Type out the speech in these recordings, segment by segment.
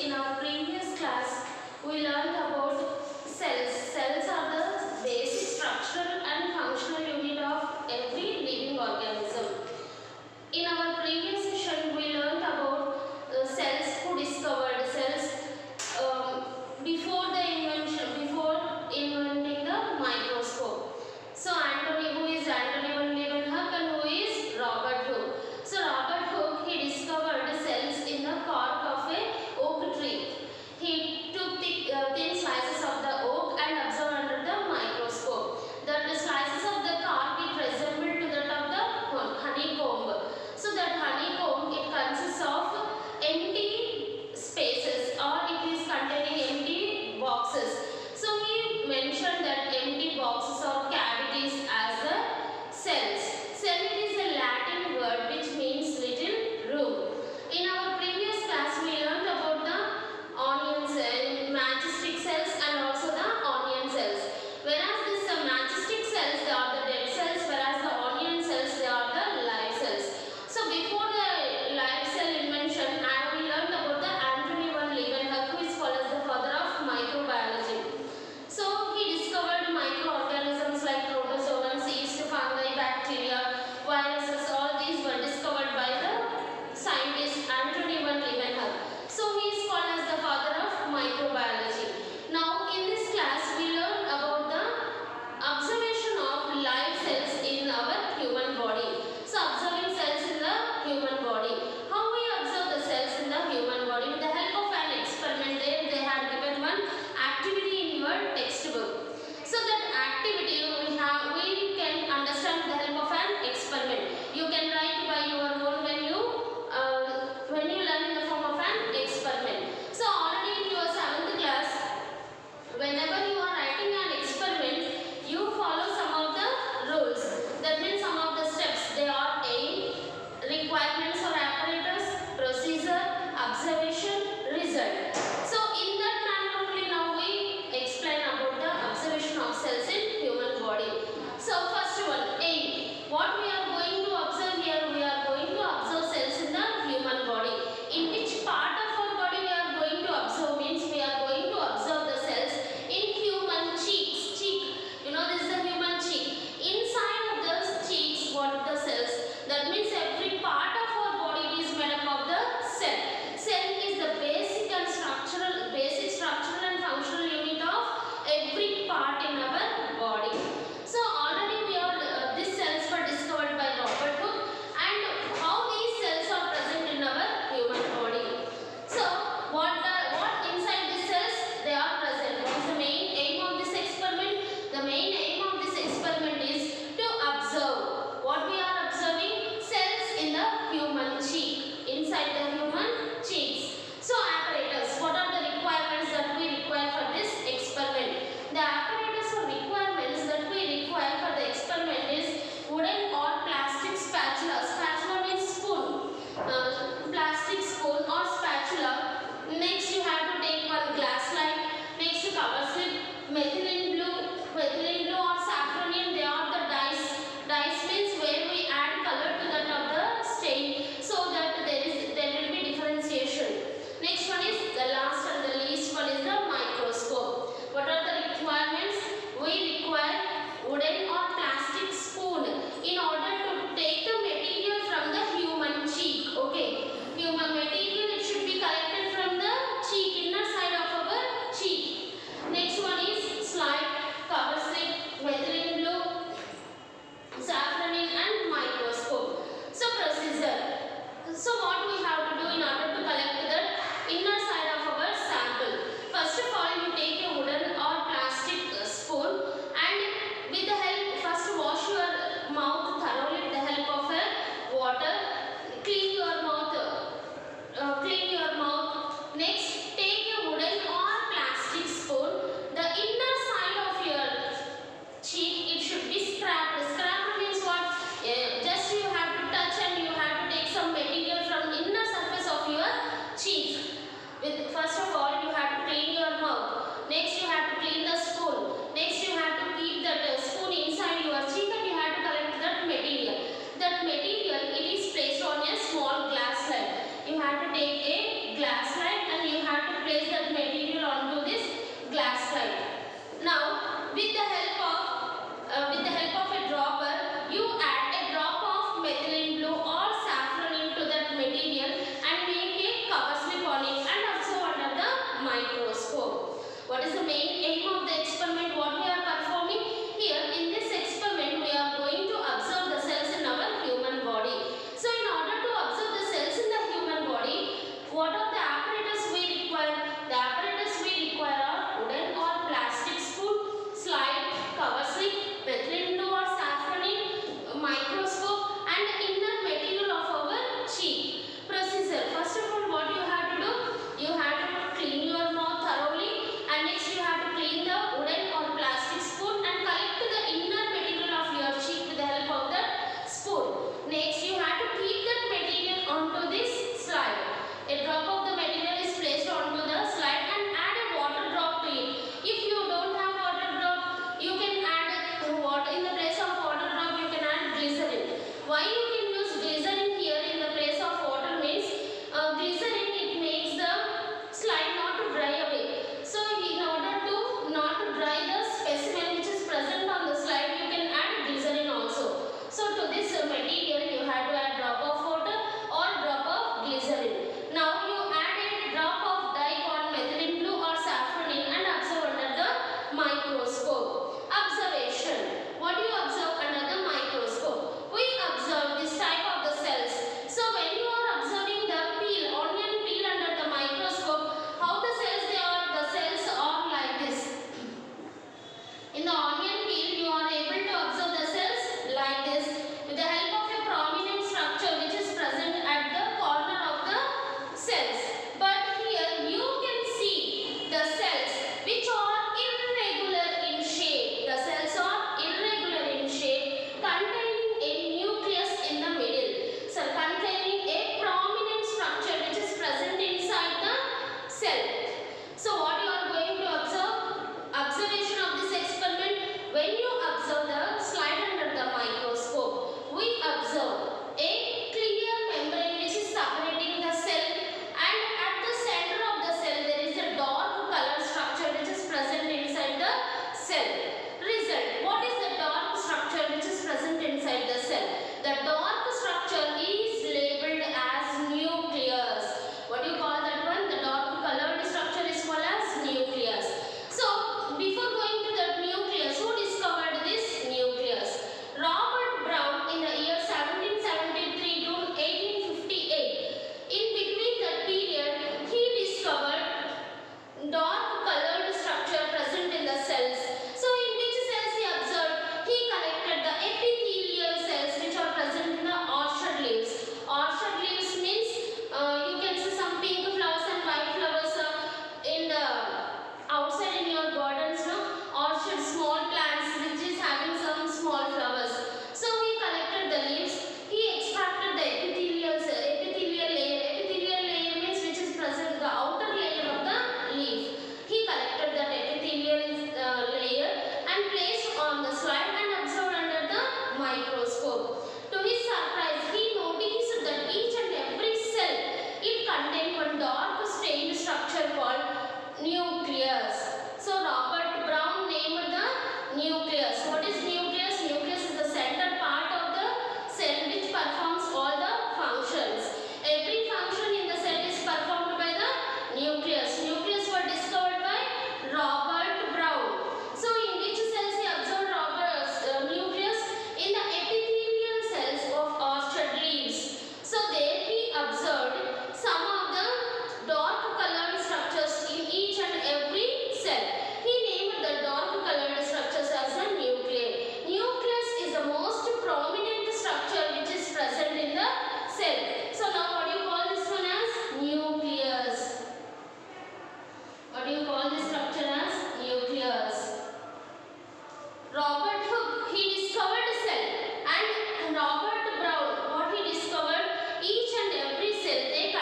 in our previous class, we learned about cells. Cells are the basic structural and functional unit of every living organism. In our previous session, we learned about cells, who discovered cells before inventing the microscope. So who is Anthony van Leeuwenhoek and who is Robert Hooke. So Robert Hooke, he discovered cells in the cork of a oak tree. He took the thin slices of the oak and observed under the microscope that the slices of the cork, it resembled to that of the honeycomb. So that honeycomb, it consists of empty spaces, or it is containing empty boxes. So he mentioned that empty boxes or cavities as the cells. Cell, it is a Latin word which means little room. In our previous class, we learned about the onion cell, majestic cells and also the onion cells. Whereas these majestic cells, they are the dead cells, whereas the onion cells, they are the live cells. So before the live cell invention, we learned about the Anthony van Leeuwenhoek, who is called as the father of microbiology. So he discovered microorganisms like protozoans, yeast, fungi, bacteria, viruses. All these were discovered by the scientist Anthony van Leeuwenhoek. So he is called as the father of microbiology. Now in this class, we learn about the observation of live cells in our human body. So observing cells in the human body. How we observe the cells in the human body? With the help of an experiment, they had given one activity in your textbook. So that activity we can understand with the help of an experiment. You can write by your own when you learn in the form of an experiment. So already in your 7th class, whenever you are writing an experiment, you follow some of the rules. That means some of the steps. They are aim, requirements or apparatus, procedure, observation, result. So in that manner only now we explain about the observation of cells in human body. So first one, aim. What we are going to observe here, we are going to observe cells in the human body. In which part of our body we are going to observe means we are going to observe the cells in human cheeks. You know, this is the human cheek. Inside of those cheeks, what the cells? That means every part of our body is made up of the cell. Cell is the basic structural and functional unit of every part in our body. So already these cells were discovered by Robert Hooke, and how these cells are present in our human body. So what inside these cells they are present? What is the main aim of this experiment? The main aim of this experiment is to observe. What we are observing? Cells in the human cheek, inside the human cheeks. So apparatus, what are the requirements that we require for this experiment? The apparatus or requirements that we require for the experiment is wooden or plastic spatula. Spatula means spoon. Plastic spoon or spatula. Next you have to take one glass slide. Next cover slip, methylene blue or saffron. They are the dyes. Dyes means where we add color to that of the stain so that there will be differentiation.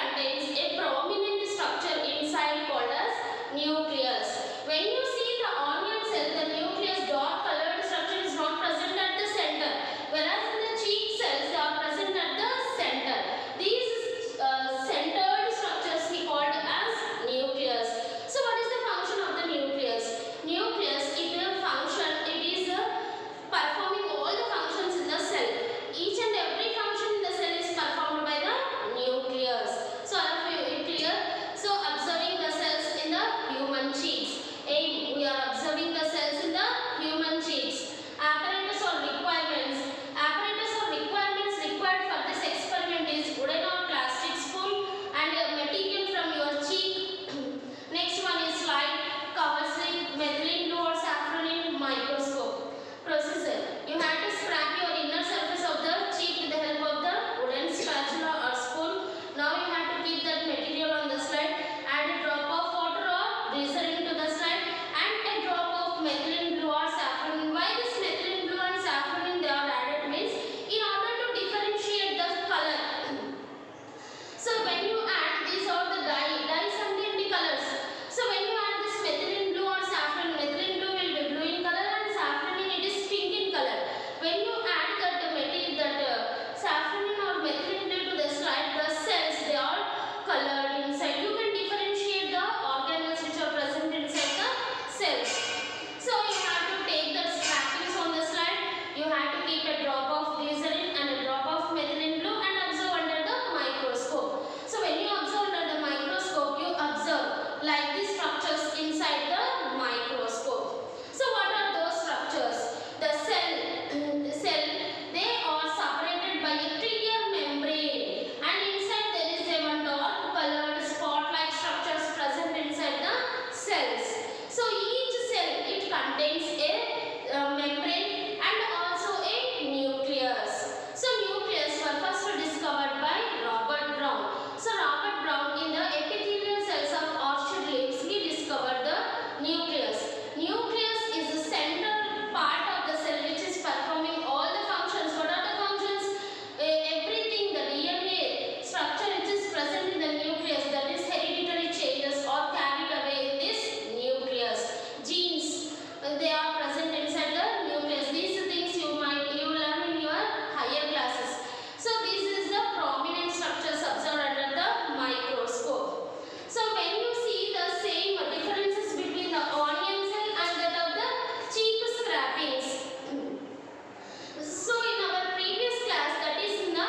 contains a prominent structure inside called as nucleus. When you see the onion cell, the nucleus dark colored structure is not present at the center, whereas in the cheek cells they are present at the center. These centered structures we called as nucleus. So what is the function of the nucleus? Nucleus, it is performing all the functions in the cell. Each and every function in the cell is performed by the nucleus. So all of you clear? So observing the cells in the human cheeks. Aim, we are observing the cells in the human cheeks. Apparatus or requirements. Apparatus or requirements required for this experiment is wooden or plastic spoon and a material from your cheek. Next one is slide, cover slip, methylene blue or saffron microscope. Procedure. You have to scrape your inner surface of the cheek with the help of the wooden spatula or spoon. Now you have to keep that material on the slide. Add a drop of water or glycerin to the slide and a drop of methylene blue or saffron. Why this methylene blue and saffron they are added means in order to differentiate the color. So when you add these are the dyes contain the colors. So when you add this methylene blue or saffron, methylene blue will be blue in color and saffron it is pink in color. When you add that material, that saffron or methylene blue to the slide, the cells they are colored inside. You can differentiate the organelles which are present inside the cells. So you have to take the scrapings on the slide. You have to keep a drop of glycerin and a drop of methylene blue and observe under the microscope. So when you observe under the microscope, you observe like these structures inside the microscope. So what are those structures? The cell, they are separated by a clear membrane and inside there is a one dark colored spot-like structures present inside the cells. So each cell, it contains a membrane and also a nucleus. So nucleus were first discovered by Robert Brown. So Robert Brown in the epithelial cells of orchid leaves, he discovered the nucleus. Nucleus is the central part of the cell which is performing all the functions. What are the functions? Everything, the DNA structure which is present in the nucleus, that is hereditary changes are carried away in this nucleus. Genes, they are present inside the nucleus. These things you learn in your higher classes. So this is the prominent structures observed under the microscope. So when you see the same differences between the onion cell and that of the cheek scrapings. So in our previous class, that is in the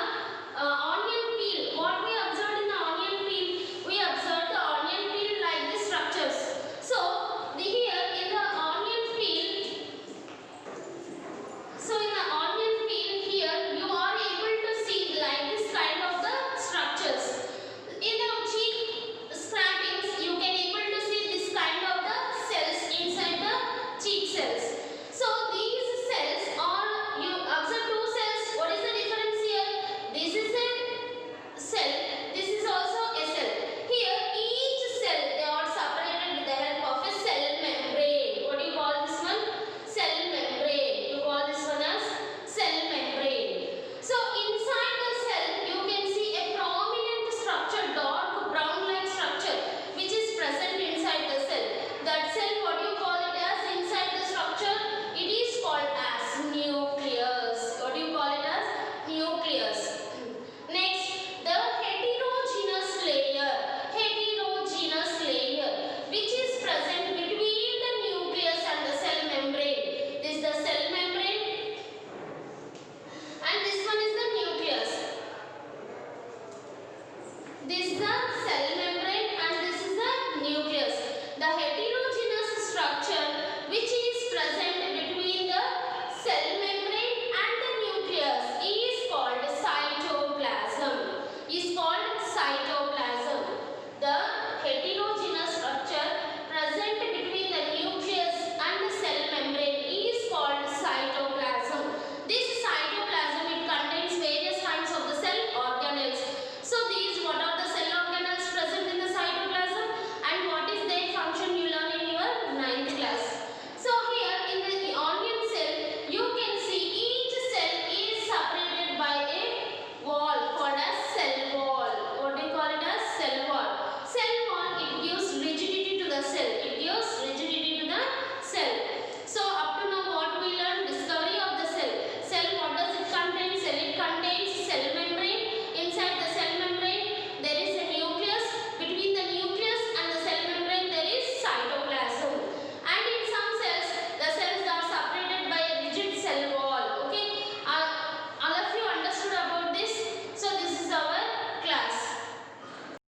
onion peel, what we observed in the onion peel, we observed the onion peel like the structures. So here in the onion peel, here you are able to see like this kind of the structures. In the cheek scrapings, you can able to see this kind of the cells inside the cheek cells. So these cells are, you observe two cells. What is the difference here? This is a cell. This is also a cell. Here each cell they are separated with the help of a cell membrane. What do you call this one? Cell membrane. You call this one as cell membrane. So inside the cell you can see a prominent structure, dark brown like structure which is present inside the cell. That cell, what do you call it as inside the structure? It is called as nucleus. What do you call it as? Nucleus. Next, the heterogeneous layer. Heterogeneous layer which is present between the nucleus and the cell membrane. This is the cell membrane and this one is the nucleus. This is the cell membrane.